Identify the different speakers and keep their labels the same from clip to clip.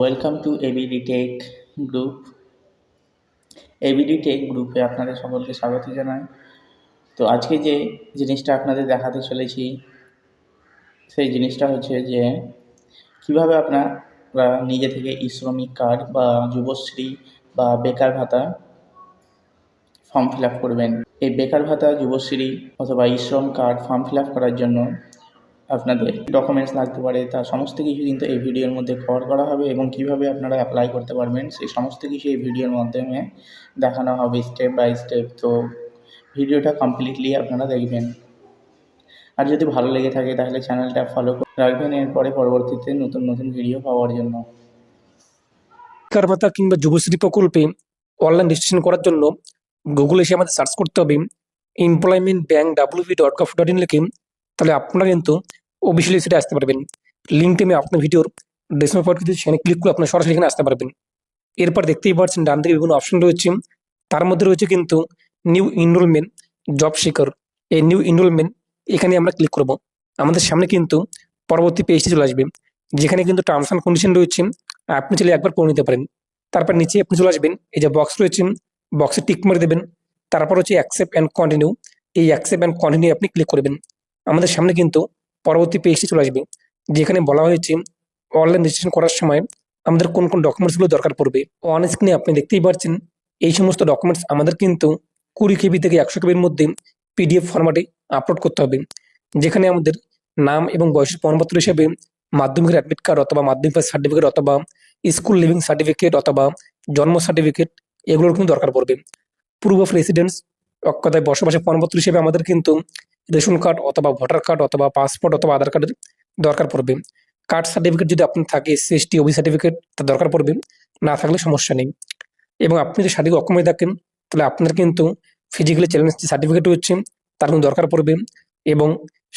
Speaker 1: Welcome to ABD tech group. ABD tech গ্রুপে আপনাদের সকলকে স্বাগত জানাই। তো আজকে যে জিনিসটা আপনাদের দেখাতে চলেছি সেই জিনিসটা হচ্ছে যে কিভাবে আপনারা নিজে থেকে শ্রমিক কার্ড বা যুবশ্রী বা বেকার ভাতা ফর্ম ফিল আপ করবেন। এই বেকার ভাতা, যুবশ্রী অথবা শ্রম কার্ড ফর্ম ফিল আপ করার জন্য আপনাদের ডকুমেন্টস লাগতে পারে, তার সমস্ত কিছু কিন্তু এই ভিডিওর মধ্যে কভার করা হবে এবং কিভাবে আপনারা অ্যাপ্লাই করতে পারবেন সেই সমস্ত কিছু এই ভিডিওর মাধ্যমে দেখানো হবে স্টেপ বাই স্টেপ। তো ভিডিওটা কমপ্লিটলি আপনারা দেখবেন। আর যদি ভালো লেগে থাকে তাহলে চ্যানেলটা ফলো করে রাখবেন এরপরে পরবর্তীতে নতুন নতুন ভিডিও পাওয়ার জন্য।
Speaker 2: বেকার ভাতা কিংবা যুবশ্রী প্রকল্পে অনলাইন রেজিস্ট্রেশন করার জন্য গুগলে এসে আমাদের সার্চ করতে হবে এমপ্লয়মেন্ট ব্যাংক wp.gov.in লিখে। তাহলে আপনারা কিন্তু অফিসিয়ালি সেটা আসতে পারবেন। লিঙ্কটি আমি আপনার ভিডিওর ডেসক্রিপশন দিচ্ছি, সেখানে ক্লিক করে আপনার সরাসরি এখানে আসতে পারবেন। এরপর দেখতেই পাচ্ছেন ডান দিকে বিভিন্ন অপশন রয়েছে, তার মধ্যে রয়েছে কিন্তু নিউ এনরোলমেন্ট জব সিকার। এই নিউ এনরোলমেন্ট এখানে আমরা ক্লিক করব। আমাদের সামনে কিন্তু পরবর্তী পেজটি চলে আসবে, যেখানে কিন্তু টার্মস অ্যান্ড কন্ডিশন রয়েছে, আপনি চাইলে একবার পড়ে নিতে পারেন। তারপর নিচে আপনি চলে আসবেন, এই যে বক্স রয়েছে বক্সে টিক মারে দেবেন। তারপর হচ্ছে অ্যাকসেপ্ট অ্যান্ড কন্টিনিউ, এই অ্যাকসেপ্ট অ্যান্ড কন্টিনিউ আপনি ক্লিক করবেন। আমাদের সামনে কিন্তু পরবর্তী পেজটি চলে আসবে, যেখানে বলা হয়েছে অনলাইন রেজিস্ট্রেশন করার সময় আমাদের কোন কোন ডকুমেন্টসগুলো দরকার পড়বে। অন স্ক্রিনে আপনি দেখতেই পাচ্ছেন এই সমস্ত ডকুমেন্টস আমাদের কিন্তু 20 কেবি থেকে 100 কেবির মধ্যে পিডিএফ ফরম্যাটে আপলোড করতে হবে, যেখানে আমাদের নাম এবং বয়সের প্রমাণপত্র হিসেবে মাধ্যমিকের অ্যাডমিট কার্ড অথবা মাধ্যমিক পাস সার্টিফিকেট অথবা স্কুল লিভিং সার্টিফিকেট অথবা জন্ম সার্টিফিকেট এগুলোর কিন্তু দরকার পড়বে। প্রুফ অফ রেসিডেন্স, এক কথায় বসবাসের প্রমাণপত্র হিসেবে আমাদের কিন্তু রেশন কার্ড অথবা ভোটার কার্ড অথবা পাসপোর্ট অথবা আধার কার্ডের দরকার পড়বে। কার্ড সার্টিফিকেট যদি আপনার থাকে, এসসি ওবি সার্টিফিকেট তার দরকার পড়বে, না থাকলে সমস্যা নেই। এবং আপনি যদি শারীরিক অক্ষম হয়ে থাকেন তাহলে আপনার কিন্তু ফিজিক্যালি চ্যালেঞ্জ যে সার্টিফিকেট রয়েছে তার কিন্তু দরকার পড়বে। এবং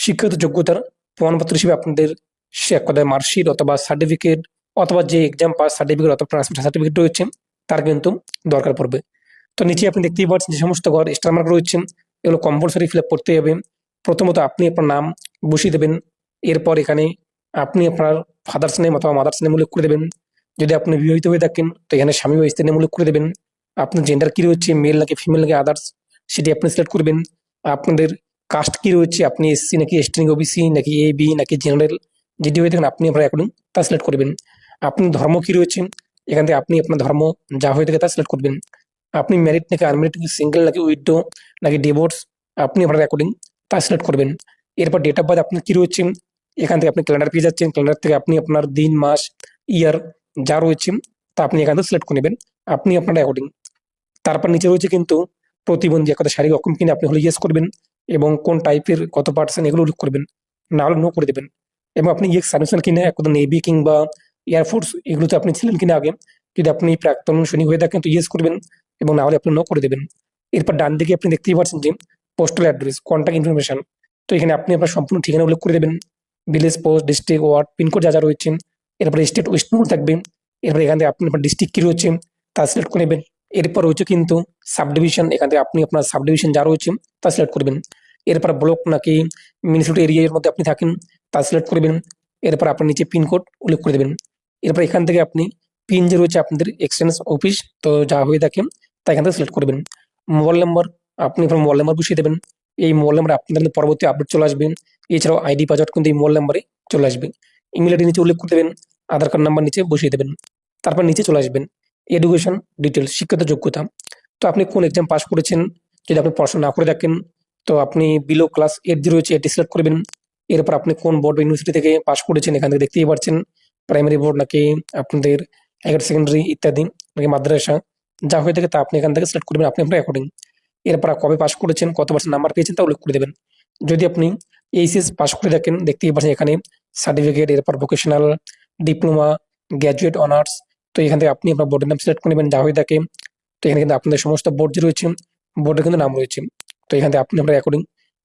Speaker 2: শিক্ষাগত যোগ্যতার প্রমাণপত্র হিসেবে আপনাদের সে এক কথায় মার্কশিট অথবা সার্টিফিকেট অথবা যে এক্সাম পাস সার্টিফিকেট অথবা ট্রান্সফার সার্টিফিকেট রয়েছে তার কিন্তু দরকার পড়বে। তো নিচে আপনি দেখতেই পাচ্ছেন যে সমস্ত ঘর স্টার মার্ক রয়েছে, এগুলো কম্পালসারি ফিল আপ করতে হবে। প্রথমত আপনি আপনার নাম বসিয়ে দেবেন। এরপর এখানে আপনি আপনার ফাদার্স নেম অথবা মাদার্স নেম উল্লেখ করে দেবেন। যদি আপনি বিবাহিত হয়ে থাকেন তো এখানে স্বামী বা স্ত্রীর নেম উল্লেখ করে দেবেন। আপনার জেন্ডার কি রয়েছে, মেল নাকি ফিমেল নাকি আদার্স, সেটি আপনি সিলেক্ট করবেন। আপনাদের কাস্ট কি রয়েছে, আপনি এসসি নাকি এসটি নাকি ওবিসি নাকি এ বি নাকি জেনারেল, যেটি হয়ে থাকেন আপনি আপনার অ্যাকর্ডিং তা সিলেক্ট করবেন। আপনি ধর্ম কি রয়েছে, এখান থেকে আপনি আপনার ধর্ম যা হয়ে থাকে তা সিলেক্ট করবেন। আপনি ম্যারিড নাকি আনম্যারিড নাকি সিঙ্গেল নাকি উইডো নাকি ডিভোর্স, আপনি আপনার অ্যাকর্ডিং তা সিলেক্ট করবেন। এরপর ডেট অফ বার্থ আপনার কি রয়েছে, এখান থেকে আপনি ক্যালেন্ডার পেয়ে যাচ্ছেন, ক্যালেন্ডার থেকে আপনি আপনার দিন মাস ইয়ার যা রয়েছে তা আপনি এখান থেকে সিলেক্ট করে নেবেন আপনি আপনার অ্যাকর্ডিং। তারপর নিচে রয়েছে কিন্তু প্রতিবন্ধী, এক কথা শারীরিক অক্ষম কিনা আপনি হলে ইয়েস করবেন এবং কোন টাইপের কত পার্সেন্ট এগুলো উল্লেখ করবেন, না হলে নো করে দেবেন। এবং আপনি ইয়েস সার্ভিসম্যান কিনা, এক কথা নেভি কিংবা এয়ারফোর্স এগুলোতে আপনি ছিলেন কিনা আগে, যদি আপনি প্রাক্তন সৈনিক হয়ে থাকেন তো ইয়েস করবেন এবং না হলে আপনি নো করে দেবেন। এরপর ডান দিকে আপনি দেখতেই পাচ্ছেন যে পোস্টাল অ্যাড্রেস, কন্ট্যাক্ট ইনফরমেশন, তো এখানে আপনি আপনার সম্পূর্ণ ঠিকানা উল্লেখ করে দেবেন, village, post, district, ward, pin code যা যা রয়েছে। এরপরে স্টেট ওয়েস্ট বেঙ্গল থাকবে। এরপরে এখান থেকে আপনি আপনার ডিস্ট্রিক্ট কি রয়েছে তা সিলেক্ট করে নেবেন। এরপর রয়েছে কিন্তু সাব ডিভিশন, এখান থেকে আপনি আপনার সাব ডিভিশন যা রয়েছে তা সিলেক্ট করবেন। এরপর ব্লক নাকি মিউনিসিপ্যালিটি এরিয়ার মধ্যে আপনি থাকেন তা সিলেক্ট করবেন। এরপর আপনার নিচে পিনকোড উল্লেখ করে দেবেন। এরপর এখান থেকে আপনি পিন যে রয়েছে আপনাদের এক্সচেঞ্জ অফিস তো যা হয়ে থাকে তা এখান থেকে সিলেক্ট করবেন। মোবাইল নাম্বার, আপনি আপনার মোবাইল নাম্বার বসিয়ে দেবেন। এই মোবাইল নাম্বারে আপনাদের পরবর্তী আপডেট চলে আসবে। এছাড়াও আইডি পাসওয়ার্ড কিন্তু এই মোবাইল নাম্বারে চলে আসবে। ইমেল আইডি নিচে উল্লেখ করে দেবেন, আধার কার্ড নাম্বার নিচে বসিয়ে দেবেন। তারপর নিচে চলে আসবেন এডুকেশন ডিটেলস, শিক্ষাগত যোগ্যতা, তো আপনি কোন এক্সাম পাস করেছেন, যদি আপনি পড়াশোনা না করে থাকেন তো আপনি বিলো ক্লাস 8 যে রয়েছে এটি সিলেক্ট করবেন। এরপর আপনি কোন বোর্ড বা ইউনিভার্সিটি থেকে পাস করেছেন, এখান থেকে দেখতেই পাচ্ছেন প্রাইমারি বোর্ড নাকি আপনাদের হায়ার সেকেন্ডারি ইত্যাদি নাকি মাদ্রাসা, যা হয়ে থাকে তা আপনি এখান থেকে সিলেক্ট করবেন আপনি আপনার অ্যাকর্ডিং। এরপর কবে পাস করেছেন, কত পার্সেন্ট নাম্বার পেয়েছেন তা উল্লেখ করে দেবেন। যদি আপনি এইচএস পাস করে থাকেন দেখতেই পাচ্ছেন এখানে সার্টিফিকেট, এরপর ভোকেশনাল, ডিপ্লোমা, গ্র্যাজুয়েট, অনার্স, তো এখান থেকে আপনি আপনার বোর্ডের নাম সিলেক্ট করে নেবেন যা হয়ে থাকে। তো এখানে কিন্তু আপনাদের সমস্ত বোর্ড যে রয়েছে বোর্ডের কিন্তু নাম রয়েছে, তো এখান থেকে আপনি আপনার অ্যাকর্ডিং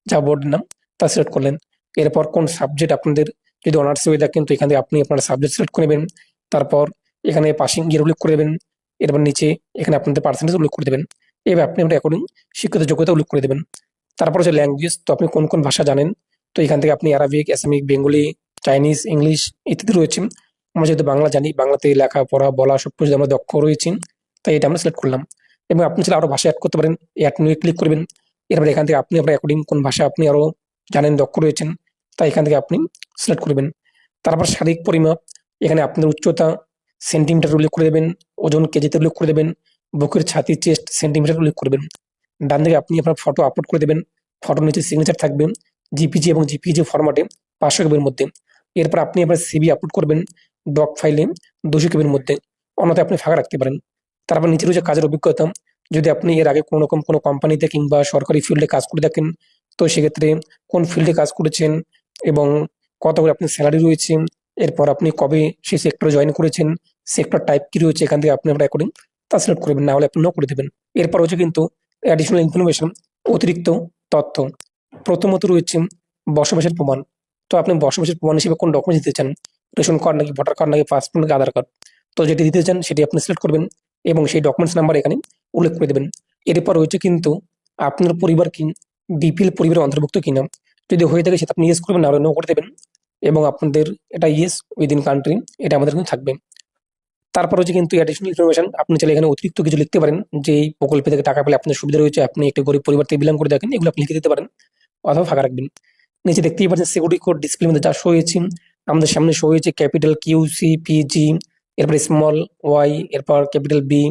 Speaker 2: যা বোর্ডের নাম তা সিলেক্ট করলেন। এরপর কোন সাবজেক্ট আপনাদের যদি অনার্স হয়ে থাকেন তো এখান থেকে আপনি আপনার সাবজেক্ট সিলেক্ট করে নেবেন। তারপর এখানে পাসিং ইয়ার উল্লেখ করে দেবেন। এরপর নিচে এখানে আপনাদের পার্সেন্টেজ উল্লেখ করে দেবেন। এবার আপনি আপনার অ্যাকর্ডিং শিক্ষিত যোগ্যতা উল্লেখ করে দেবেন। তারপর হচ্ছে ল্যাঙ্গুয়েজ, তো আপনি কোন কোন ভাষা জানেন, তো এখান থেকে আপনি আরবিক, অ্যাসামিক, বেঙ্গলি, চাইনিজ, ইংলিশ ইত্যাদি রয়েছে। আমরা যেহেতু বাংলা জানি, বাংলাতে লেখাপড়া বলা সব কিছু আমরা দক্ষ রয়েছি, তাই এটা আমরা সিলেক্ট করলাম। এবং আপনি চাইলে আরো ভাষা অ্যাড করতে পারেন, অ্যাড নিয়ে ক্লিক করবেন। এরপর এখান থেকে আপনি আপনার অ্যাকর্ডিং কোন ভাষা আপনি আরো জানেন, দক্ষ রয়েছেন, তাই এখান থেকে আপনি সিলেক্ট করবেন। তারপর শারীরিক পরিমাপ, এখানে আপনার উচ্চতা সেন্টিমিটার উল্লেখ করে দেবেন, ওজন কেজিতে উল্লেখ করে দেবেন, বুকের ছাতি চেস্ট সেন্টিমিটার উল্লেখ করবেন। ডান দিকে আপনি আপনার ফটো আপলোড করে দেবেন, ফটোর নিচে সিগনেচার থাকবে জিপিজি এবং জিপিজি ফরম্যাটে 500 কেবির মধ্যে। এরপর আপনি আপনার সিভি আপলোড করবেন ডক ফাইলে 200 কেবির মধ্যে, অন্যথায় আপনি ফাঁকা রাখতে পারেন। তারপর নিচে রয়েছে কাজের অভিজ্ঞতা, যদি আপনি এর আগে কোনো রকম কোনো কোম্পানিতে কিংবা সরকারি ফিল্ডে কাজ করে থাকেন, তো সেক্ষেত্রে কোন ফিল্ডে কাজ করেছেন এবং কত করে আপনার স্যালারি রয়েছে, এরপর আপনি কবে সেই সেক্টরে জয়েন করেছেন, সেক্টর টাইপ কি রয়েছে, এখান থেকে আপনি আপনার অ্যাকর্ডিং তা সিলেক্ট করবেন, না হলে আপনি নো করে দেবেন। এরপর হচ্ছে কিন্তু অ্যাডিশনাল ইনফরমেশন, অতিরিক্ত তথ্য। প্রথমত রয়েছে বসবাসের প্রমাণ। তো আপনি বসবাসের প্রমাণ হিসেবে কোন ডকুমেন্টস দিতে চান, রেশন কার্ড নাকি ভোটার কার্ড নাকি পাসপোর্ট নাকি আধার কার্ড, তো যেটি দিতে চান সেটি আপনি সিলেক্ট করবেন এবং সেই ডকুমেন্টস নাম্বার এখানে উল্লেখ করে দেবেন। এরপর রয়েছে কিন্তু আপনার পরিবার কি বিপিএল পরিবারের অন্তর্ভুক্ত কিনা, যদি হয়ে থাকে সেটা আপনি ইয়েস করবেন, না হলে নো করে দেবেন। এবং আপনাদের এটা ইয়েস উইদিন কান্ট্রি, এটা আমাদের কিন্তু থাকবে। তারপর হচ্ছে কিন্তু অ্যাডিশনাল ইনফরমেশন, আপনি চাইলে এখানে অতিরিক্ত কিছু লিখতে পারেন, যে এই প্রকল্প থেকে টাকা পেলে আপনার সুবিধা রয়েছে, আপনি একটি গরিব পরিবার থেকে বিলং করে থাকেন, এগুলো আপনি লিখে দিতে পারেন অথবা ফাঁকা রাখবেন। নিচে দেখতেই পাচ্ছেন সিকিউরিটি কোড ডিসপ্লের মধ্যে যা শো হয়েছে, আমাদের সামনে শো হয়েছে ক্যাপিটাল কিউ সি পিজি, এরপর স্মল ওয়াই, এরপর ক্যাপিটাল বি।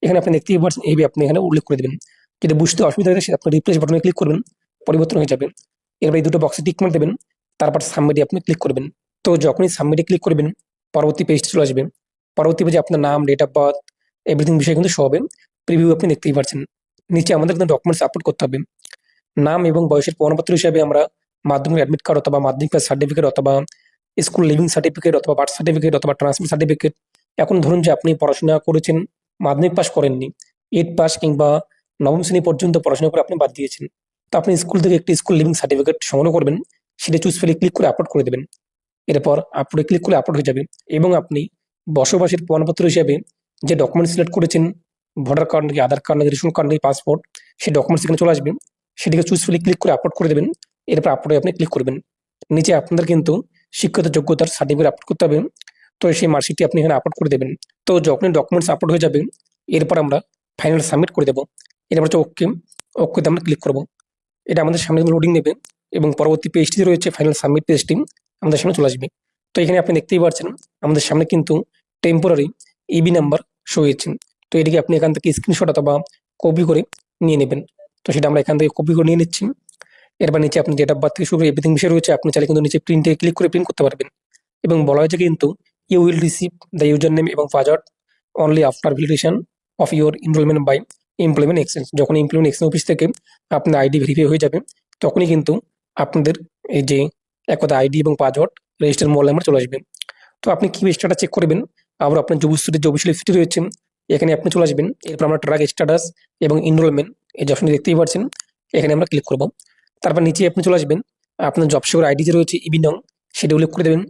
Speaker 2: এখানে আপনি দেখতেই পাচ্ছেন এইভাবে আপনি এখানে উল্লেখ করে দেবেন। যদি বুঝতে অসুবিধা হয় সেটা আপনি রিপ্লেস বাটনে ক্লিক করবেন, পরিবর্তন হয়ে যাবে। এরপর এই দুটো বক্সে টিক মার্ক দেবেন, তারপর সাবমিটে আপনি ক্লিক করবেন। তো যখনই সাবমিটে ক্লিক করবেন পরবর্তী পেজটি চলে আসবে। পরবর্তী পেজে আপনার নাম, ডেট অফ বার্থ, এভরিথিং বিষয় কিন্তু শো হবে। প্রিভিউ আপনি দেখতেই পাচ্ছেন। নিচে আমাদের কিন্তু ডকুমেন্টস আপলোড করতে হবে। নাম এবং বয়সের প্রমাণপত্র হিসাবে আমরা মাধ্যমিক অ্যাডমিট কার্ড অথবা মাধ্যমিক পাস সার্টিফিকেট অথবা স্কুল লিভিং সার্টিফিকেট অথবা বার্থ সার্টিফিকেট অথবা ট্রান্সফার সার্টিফিকেট। এখন ধরুন যে আপনি পড়াশোনা করেছেন, মাধ্যমিক পাস করেননি, 8 পাস কিংবা নবম শ্রেণী পর্যন্ত পড়াশোনা করে আপনি বাদ দিয়েছেন, তো আপনি স্কুল থেকে একটি স্কুল লিভিং সার্টিফিকেট সংগ্রহ করবেন, সেটা চুজ ফেলে ক্লিক করে আপলোড করে দেবেন। এরপর আপলোডে ক্লিক করলে আপলোড হয়ে যাবে। এবং আপনি বসবাসের প্রমাণপত্র হিসাবে যে ডকুমেন্ট সিলেক্ট করেছেন, ভোটার কার্ড নাকি আধার কার্ড নাকি রেশন কার্ড নাকি পাসপোর্ট, সেই ডকুমেন্টস এখানে চলে আসবে, সেটিকে চুজ ফেলে ক্লিক করে আপলোড করে দেবেন। এরপর আপলোডে আপনি ক্লিক করবেন। নিচে আপনাদের কিন্তু শিক্ষিত যোগ্যতার সার্টিফিকেট আপলোড করতে হবে, তো সেই মার্কশিটটি আপনি এখানে আপলোড করে দেবেন। তো যখনই ডকুমেন্টস আপলোড হয়ে যাবে এরপর আমরা ফাইনাল সাবমিট করে দেবো। এরপর হচ্ছে ওকে, ওকেতে আমরা ক্লিক করবো। এটা আমাদের সামনে লোডিং নেবে এবং পরবর্তী পেজটি রয়েছে ফাইনাল সাবমিট পেজটি আমাদের সামনে চলে আসবে। তো এখানে আপনি দেখতেই পাচ্ছেন আমাদের সামনে কিন্তু টেম্পোরারি ইবি নাম্বার শো হয়েছে। তো এটিকে আপনি এখান থেকে স্ক্রিনশট অথবা কপি করে নিয়ে নেবেন। তো সেটা আমরা এখান থেকে কপি করে নিয়ে নিচ্ছি। এরপর নিচে আপনি ডেট অফ বার্থ থেকে শুরু করে এভরিথিং বিষয় রয়েছে, আপনি চাইলে কিন্তু নিচে প্রিন্টে ক্লিক করে প্রিন্ট করতে পারবেন। এবং বলা হয়েছে কিন্তু you will receive the user name এবং password only after validation of your enrolment by employment exchange. যখন এমপ্লয়মেন্ট এক্সচেঞ্জ অফিস থেকে আপনার আইডি ভেরিফাই হয়ে যাবে তখনই কিন্তু আপনাদের এই যে এক কথা আইডি এবং পাসওয়ার্ড রেজিস্টার মোবাইল নাম্বার চলে আসবে। তো আপনি কি স্ট্যাটাস চেক করবেন, আবার আপনার যুবশ্রীর যে অফিসিয়াল ওয়েবসাইট রয়েছে এখানে আপনি চলে আসবেন। এরপর আমরা ট্র্যাক স্ট্যাটাস এবং এনরোলমেন্ট এই যে অপশনটি দেখতেই পাচ্ছেন, এখানে আমরা ক্লিক করব। তারপর নিচে আপনি চলে আসবেন, আপনার জব সিকিউর আইডি যে রয়েছে ইবি নং সেটা উল্লেখ করে দেবেন।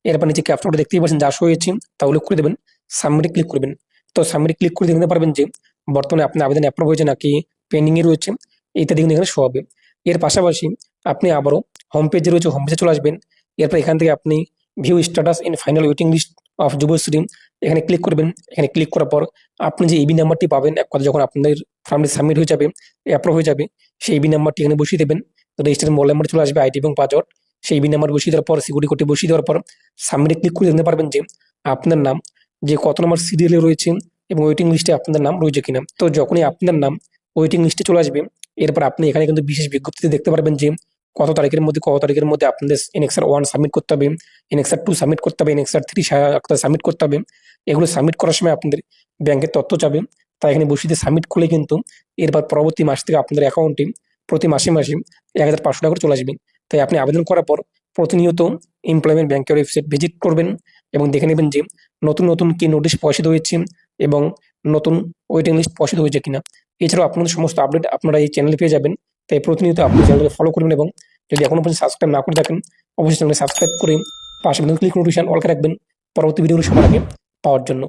Speaker 2: এরপর নিচে ক্যাপচারটা দেখতেই পাচ্ছেন যা শো হয়েছে তা উল্লেখ করে দেবেন, সাবমিটে ক্লিক করবেন। তো সাবমিটে ক্লিক করে দেখতে পারবেন যে বর্তমানে আপনার আবেদন অ্যাপ্রুভ হয়েছে নাকি পেন্ডিংয়ে রয়েছে, ইত্যাদি কিন্তু এখানে শো হবে। এর পাশাপাশি আপনি আবারও হোম পেজে রয়েছে, হোম পেজে চলে আসবেন। এরপর এখান থেকে আপনি view status in final waiting list of Yuvashree এখানে ক্লিক করবেন। এখানে ক্লিক করার পর আপনি যে ইবি নাম্বারটি পাবেন এক কথা যখন আপনাদের ফর্মটি সাবমিট হয়ে যাবে, অ্যাপ্রুভ হয়ে যাবে, সেই ইবি নাম্বারটি এখানে বসিয়ে দেবেন। রেজিস্টার মোবাইল নাম্বার চলে আসবে, আইডি এবং পাসওয়ার্ড, সেই ইবি নাম্বার বসিয়ে দেওয়ার পর সিকিউরিটি কোডটি বসিয়ে দেওয়ার পর সাবমিটে ক্লিক করে দেখতে পারবেন যে আপনার নাম যে কত নম্বর সিরিয়ালে রয়েছে এবং ওয়েটিং লিস্টে আপনাদের নাম রয়েছে কিনা। তো যখনই আপনার নাম ওয়েটিং লিস্টে চলে আসবে এরপর আপনি এখানে কিন্তু বিশেষ বিজ্ঞপ্তিতে দেখতে পারবেন যে কত তারিখের মধ্যে আপনাদের এনএক্সআর 1 সাবমিট করতে হবে, এনএক্সআর 2 সাবমিট করতে হবে, এনএক্সআর 3 সাবমিট করতে হবে। এগুলো সাবমিট করার সময় আপনাদের ব্যাংকের তথ্য চাবে, তাই এখানে বসিয়ে সাবমিট করলে কিন্তু এরপর পরবর্তী মাস থেকে আপনাদের অ্যাকাউন্টে প্রতি মাসে 1,500 টাকা করে চলে আসবে। তাই আপনি আবেদন করার পর প্রতিনিয়ত এমপ্লয়মেন্ট ব্যাংকের ওয়েবসাইট ভিজিট করবেন এবং দেখে নেবেন যে নতুন নতুন কি নোটিশ প্রকাশিত হয়েছে এবং নতুন ওয়েটিং লিস্ট প্রকাশিত হয়েছে কিনা। এছাড়াও আপনাদের সমস্ত আপডেট আপনারা এই চ্যানেলে পেয়ে যাবেন। তাই প্রতিনিয়ত আপনি চ্যানেলকে ফলো করবেন এবং যদি এখনো পর্যন্ত সাবস্ক্রাইব না করে থাকেন অবশ্যই চ্যানেলকে সাবস্ক্রাইব করে পাশে ক্লিক নোটিফিকেশন অল করে রাখবেন পরবর্তী ভিডিওগুলো সবার আগে পাওয়ার জন্য।